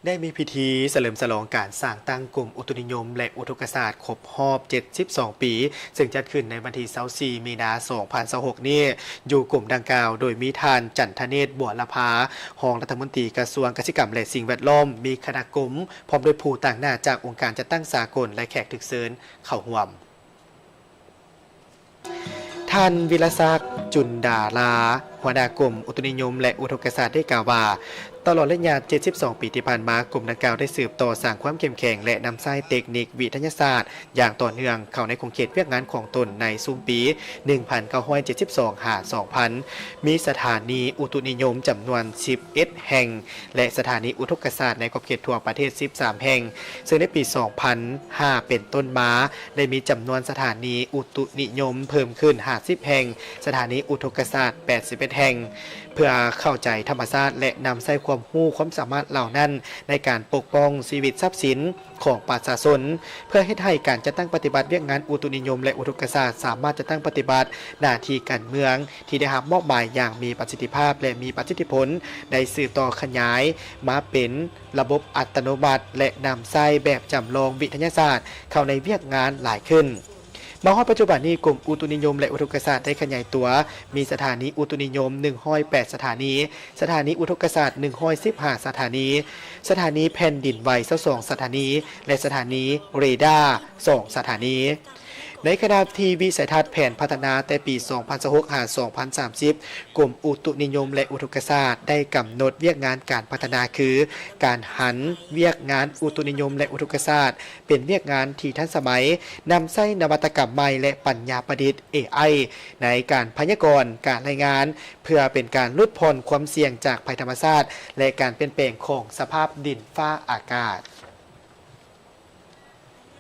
ได้มีพิธีเฉลิมฉลองการสร้างตั้งกลุ่มอุตุนิยมและอุทกศาสตร์ครบรอบ 72 ปี ซึ่งจัดขึ้นในวันที่24 มีนาคม 2026 นี้อยู่กลุ่มดังกล่าว โดยมีท่านจันทเนศ บัวละพารองรัฐมนตรีกระทรวงเกษตรกรรมและสิ่งแวดล้อม มีคณะกลุ่มพร้อมด้วยผู้ต่างหน้าจากองค์การจัดตั้งสากลและแขกถึกเชิญเข้าร่วม ท่านวิรศักดิ์จุนดาลาหัวหน้ากลุ่มอุตุนิยมและอุทกศาสตร์ได้กล่าวว่าตลอดระยะ 72 ปีที่ผ่านมากลุ่มดังกล่าวได้สืบต่อสร้างความเข้มแข็งและนำไส้เทคนิควิทยาศาสตร์อย่างต่อเนื่องเข้าในขงเขตเวียกงานของตนในซุมปี 1972 หา 2000 มีสถานีอุตุนิยมจำนวน 11 แห่งและสถานีอุทกศาสตร์ในขอบเขตทั่วประเทศ 13 แห่งซึ่งในปี 2005 เป็นต้นมาได้มีจำนวนสถานีอุตุนิยมเพิ่มขึ้น 50 แห่งสถานีอุทกศาสตร์ 81 แห่งเพื่อเข้าใจธรรมชาติและนำใส่ความรู้ความสามารถเหล่านั้นในการปกป้องชีวิตทรัพย์สินของประชาชนเพื่อให้การจัดตั้งปฏิบัติเวียกงานอุตุนิยมและอุทกศาสตร์สามารถจะตั้งปฏิบัติหน้าที่การเมืองที่ได้รับมอบหมายอย่างมีประสิทธิภาพและมีประสิทธิผลได้สืบต่อขยายมาเป็นระบบอัตโนมัติและนำใส่แบบจำลองวิทยาศาสตร์เข้าในเวียกงานหลายขึ้นมาฮอดปัจจุบันนี้กลุ่มอุตุนิยมและอุทกศาสตร์ได้ขยายตัวมีสถานีอุตุนิยม108สถานีสถานีอุทกศาสตร์115สถานีสถานีแผ่นดินไหว22สถานีและสถานีเรดาร์2สถานีในขณะที่วิสัยทัศน์แผนพัฒนาแต่ปี 2026 หา 2030 กลุ่มอุตุนิยมและอุทกศาสตร์ได้กำหนดเวียกงานการพัฒนาคือการหันเวียกงานอุตุนิยมและอุทกศาสตร์เป็นเวียกงานที่ทันสมัยนำใช้นวัตกรรมใหม่และปัญญาประดิษฐ์ AI ในการพยากรณ์การรายงานเพื่อเป็นการลดพ้นความเสี่ยงจากภัยธรรมชาติและการเปลี่ยนแปลงของสภาพดินฟ้าอากาศ